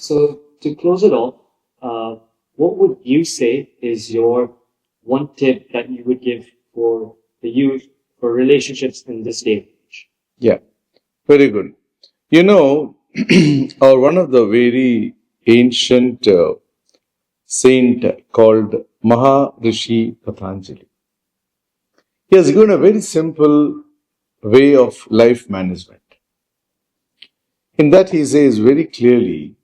So to close it all, what would you say is your one tip that you would give for the youth for relationships in this day and age? Yeah, very good. You know, or one of the very ancient saint called Maharishi Patanjali. He has given a very simple way of life management. In that he says very clearly,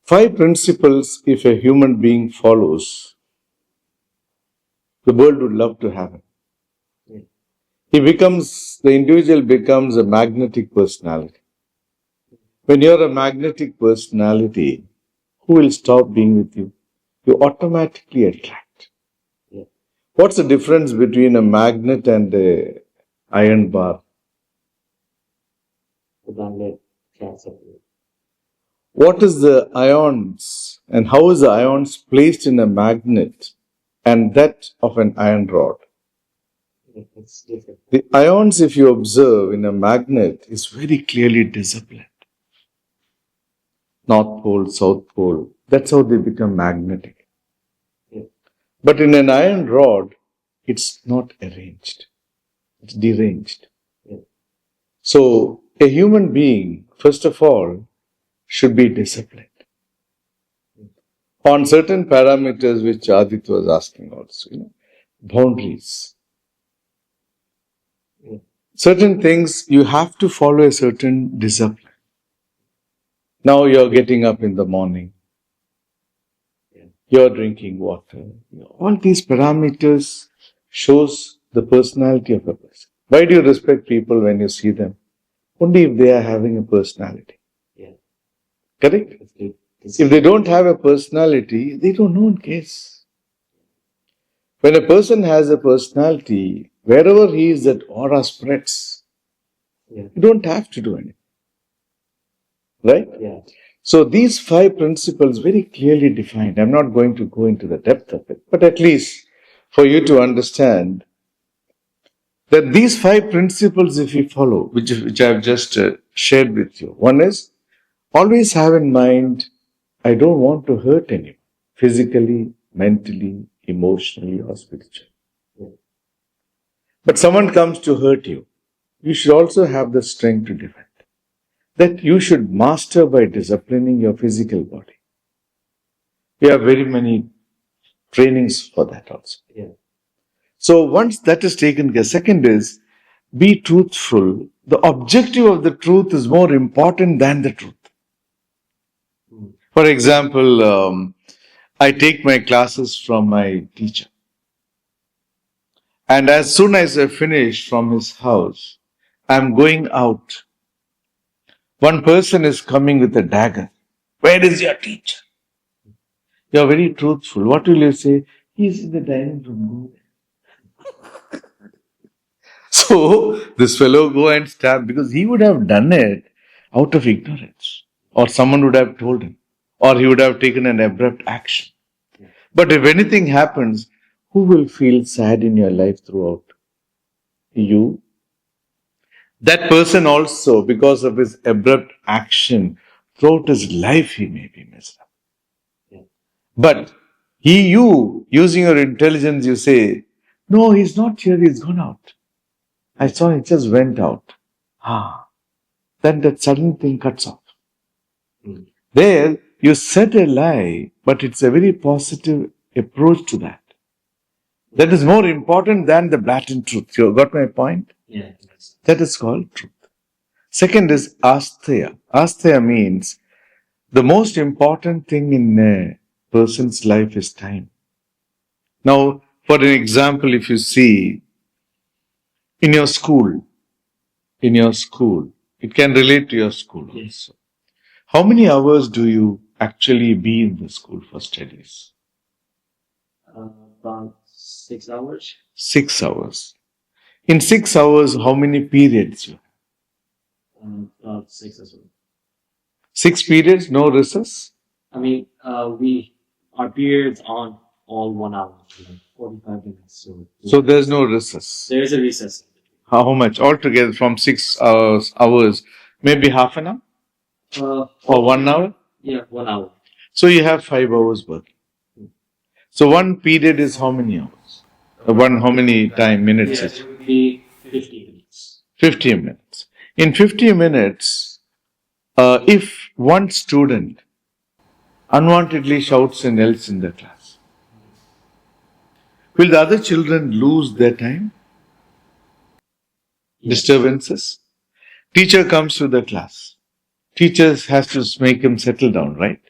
5 principles if a human being follows, the world would love to have him. The individual becomes a magnetic personality. When you're a magnetic personality, who will stop being with you? You automatically attract. Yeah. What's the difference between a magnet and an iron bar? The magnet can't separate. What is the ions and how is the ions placed in a magnet and that of an iron rod? It's different. The ions, if you observe in a magnet, is very clearly disciplined. North pole, south pole. That's how they become magnetic. Yeah. But in an iron rod, it's not arranged. It's deranged. Yeah. So, a human being, first of all, should be disciplined. On certain parameters which Adith was asking also, boundaries. Yeah. Certain things you have to follow a certain discipline. Now you're getting up in the morning. Yeah. You're drinking water. All these parameters shows the personality of a person. Why do you respect people when you see them? Only if they are having a personality. Yeah. Correct? If they don't have a personality, they don't know one case. When a person has a personality, wherever he is, that aura spreads. Yeah. You don't have to do anything. Right? Yeah. So these 5 principles very clearly defined. I'm not going to go into the depth of it, but at least for you to understand that these 5 principles, if you follow, which I've just shared with you. One is, always have in mind, I don't want to hurt anyone, physically, mentally, emotionally, or spiritually. Yeah. But someone comes to hurt you, you should also have the strength to defend. That you should master by disciplining your physical body. We have very many trainings for that also. Yeah. So once that is taken care, second is, be truthful. The objective of the truth is more important than the truth. For example, I take my classes from my teacher. And as soon as I finish from his house, I'm going out. One person is coming with a dagger. Where is your teacher? You're very truthful. What will you say? He's in the dining room. So this fellow go and stab, because he would have done it out of ignorance, or someone would have told him, or he would have taken an abrupt action. But if anything happens, who will feel sad in your life throughout? You. That person also, because of his abrupt action, throughout his life he may be messed up. Yeah. But you, using your intelligence, you say, no, he's not here, he's gone out. I saw he just went out. Then that sudden thing cuts off. There, you said a lie, but it's a very positive approach to that. That is more important than the blatant truth. You got my point? Yeah. That is called truth. Second is asthaya. Asthaya means the most important thing in a person's life is time. Now, for an example, if you see in your school, it can relate to your school also. How many hours do you actually be in the school for studies? About 6 hours. 6 hours. In 6 hours, how many periods you have? About 6 as well. 6 periods, no recess? I mean, our periods on all 1 hour, like 45 minutes. So there's no recess. There is a recess. How much? Altogether from 6 hours, maybe half an hour? Or 1 hour? Yeah, 1 hour. So you have 5 hours working. So one period is how many hours? How many minutes Yeah, is it would be 50 minutes. 50 minutes. In 50 minutes, if one student unwantedly shouts and yells in the class, will the other children lose their time? Yes. Disturbances? Teacher comes to the class. Teacher has to make him settle down, right?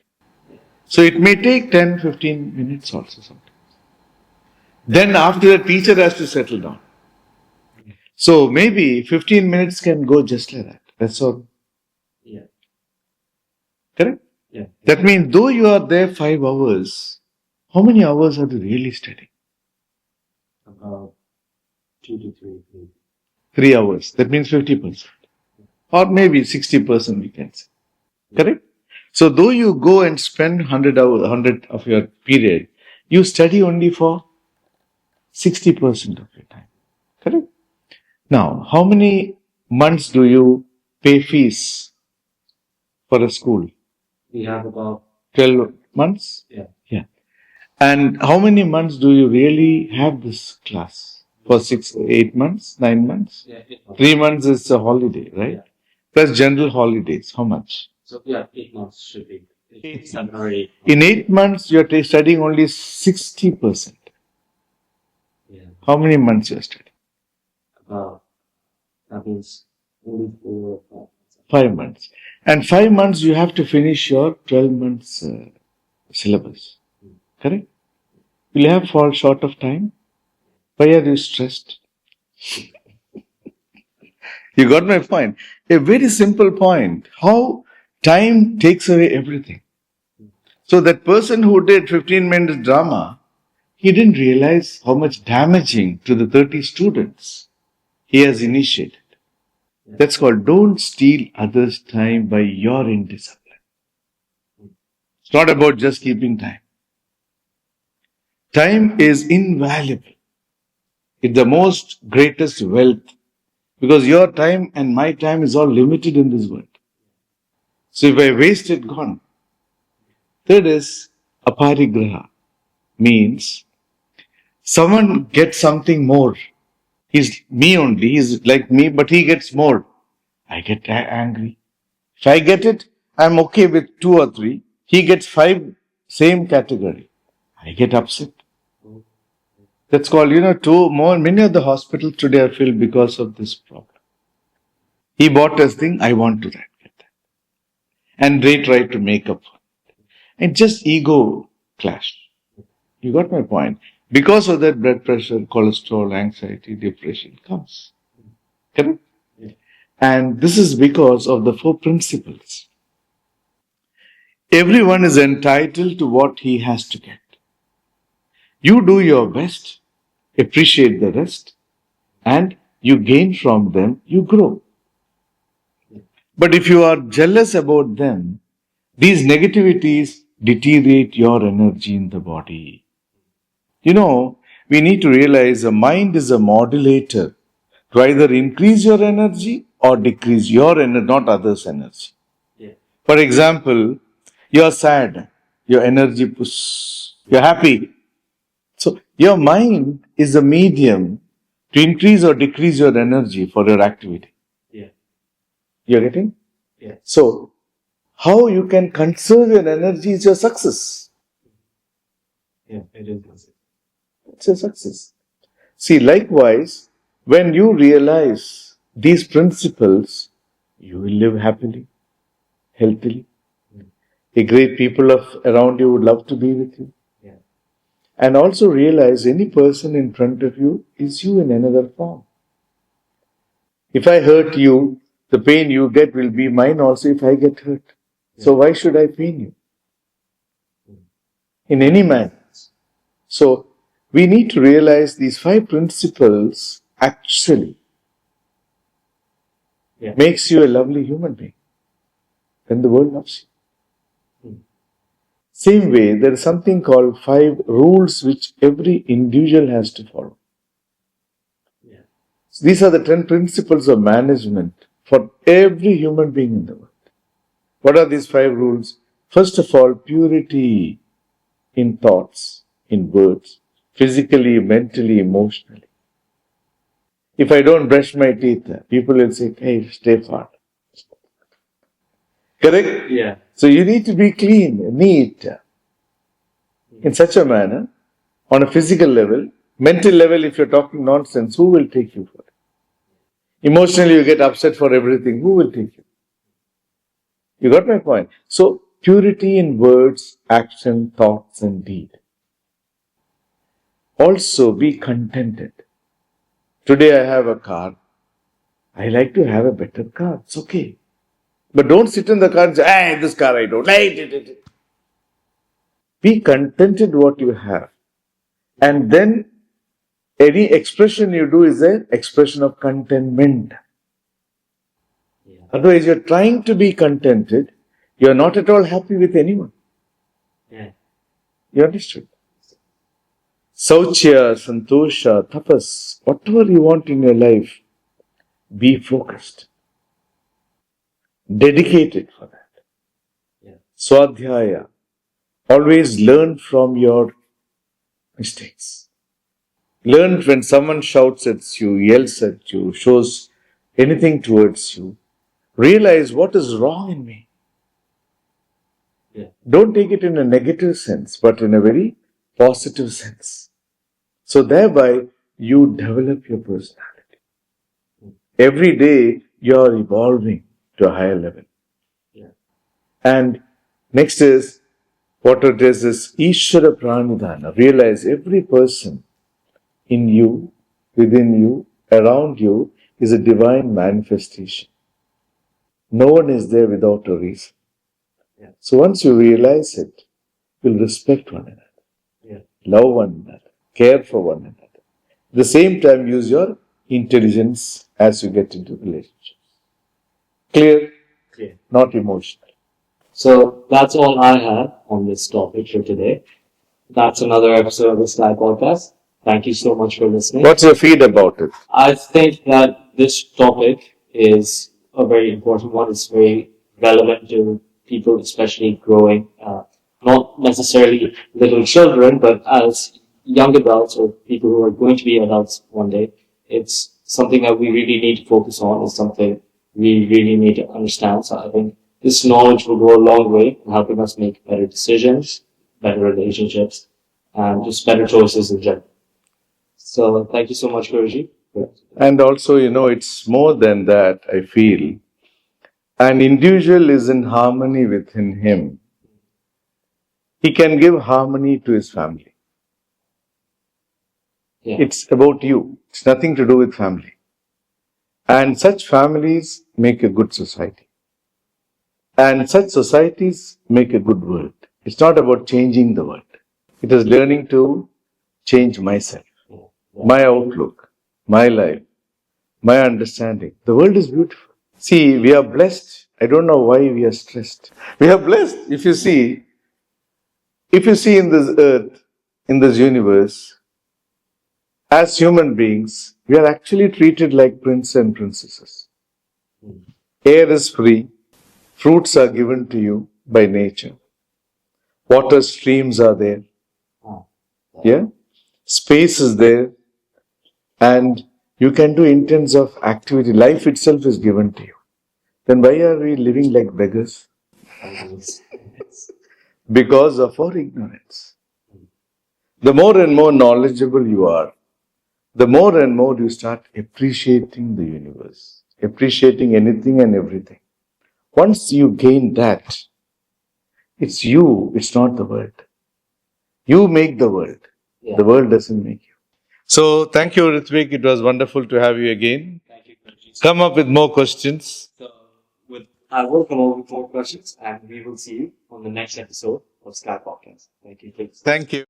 So it may take 10, 15 minutes also sometimes. Then after the teacher has to settle down. So maybe 15 minutes can go just like that. That's all. Yeah. Correct? Yeah. That means though you are there 5 hours, how many hours are you really studying? About 2 to 3. 3 hours. That means 50%. Or maybe 60% we can say. Correct? So though you go and spend 100 hours, 100 of your period, you study only for 60% of your time. Correct? Now, how many months do you pay fees for a school? We have about 12 months? Yeah. Yeah. And how many months do you really have this class? For 6, 8 months, 9 months? Yeah, 8 months. 3 months is a holiday, right? Yeah. Plus general holidays. How much? So yeah, 8 months should be. 7 or 8. In 8 months, you are studying only 60%. Yeah. How many months you are studying? That means only 4 or 5 months. And 5 months you have to finish your 12 months syllabus. Correct? Will you have fall short of time? Why are you stressed? You got my point. A very simple point. How time takes away everything. So that person who did 15 minutes drama, he didn't realize how much damaging to the 30 students he has initiated. That's called don't steal others' time by your indiscipline. It's not about just keeping time. Time is invaluable. It's the most greatest wealth because your time and my time is all limited in this world. So if I waste it, gone. Third is aparigraha, means someone gets something more. He's me only, he's like me, but he gets more. I get angry. If I get it, I'm okay with 2 or 3. He gets 5, same category. I get upset. That's called, many of the hospitals today are filled because of this problem. He bought this thing, I want to get that. And they try to make up for it. And just ego clash. You got my point. Because of that, blood pressure, cholesterol, anxiety, depression comes. Correct? And this is because of the 4 principles. Everyone is entitled to what he has to get. You do your best, appreciate the rest, and you gain from them, you grow. But if you are jealous about them, these negativities deteriorate your energy in the body. We need to realize the mind is a modulator to either increase your energy or decrease your energy, not others' energy. Yeah. For example, you're sad, your energy push. You're happy. So your mind is a medium to increase or decrease your energy for your activity. Yeah. You're getting? Yeah. So how you can conserve your energy is your success. Yeah, it is. It's a success. See, likewise, when you realize these principles, you will live happily, healthily. A great people around you would love to be with you. Yeah. And also realize any person in front of you is you in another form. If I hurt you, the pain you get will be mine also if I get hurt. Yeah. So why should I pain you? In any manner. So we need to realize these 5 principles actually makes you a lovely human being. Then the world loves you. Same way, there is something called 5 rules which every individual has to follow. Yeah. So these are the 10 principles of management for every human being in the world. What are these 5 rules? First of all, purity in thoughts, in words, physically, mentally, emotionally. If I don't brush my teeth, people will say, hey, stay far. Correct? Yeah. So you need to be clean, neat, in such a manner, on a physical level. Mental level, if you're talking nonsense, who will take you for it? Emotionally, you get upset for everything. Who will take you? You got my point? So, purity in words, action, thoughts, and deed. Also, be contented. Today I have a car. I like to have a better car. It's okay. But don't sit in the car and say, hey, this car I don't like it. Be contented what you have. And then any expression you do is an expression of contentment. Yeah. Otherwise, you're trying to be contented. You're not at all happy with anyone. Yeah. You understood? Sauchya, Santosha, Tapas, whatever you want in your life, be focused. Dedicated for that. Yeah. Swadhyaya. Always learn from your mistakes. Learn when someone shouts at you, yells at you, shows anything towards you. Realize what is wrong in me. Yeah. Don't take it in a negative sense, but in a very positive sense. So thereby, you develop your personality. Every day, you are evolving to a higher level. Yeah. And next is, what it is Ishvara Pranidhana. Realize every person in you, within you, around you is a divine manifestation. No one is there without a reason. Yeah. So once you realize it, you'll respect one another, Yeah. love one another, care for one another. At the same time, use your intelligence as you get into relationships. Clear? Clear. Not emotional. So that's all I have on this topic for today. That's another episode of the Sky Podcast. Thank you so much for listening. What's your feed about it? I think that this topic is a very important one. It's very relevant to people, especially growing, not necessarily little children, but as young adults or people who are going to be adults one day. It's something that we really need to focus on. It's something we really need to understand. So I think this knowledge will go a long way in helping us make better decisions, better relationships, and just better choices in general. So thank you so much, Guruji. And also, it's more than that, I feel. An individual is in harmony within him. He can give harmony to his family. Yeah. It's about you. It's nothing to do with family. And such families make a good society. And such societies make a good world. It's not about changing the world. It is learning to change myself, my outlook, my life, my understanding. The world is beautiful. See, we are blessed. I don't know why we are stressed. We are blessed. If you see in this earth, in this universe, as human beings, we are actually treated like princes and princesses. Air is free. Fruits are given to you by nature. Water streams are there. Yeah? Space is there. And you can do intents of activity. Life itself is given to you. Then why are we living like beggars? Because of our ignorance. The more and more knowledgeable you are, the more and more you start appreciating the universe, appreciating anything and everything. Once you gain that, it's you, it's not the world. You make the world. Yeah. The world doesn't make you. So, thank you, Ritvik. It was wonderful to have you again. Thank you, Guruji. Come up with more questions. So, I will come up with more questions, and we will see you on the next episode of Sky Podcast. Thank you. Thank you.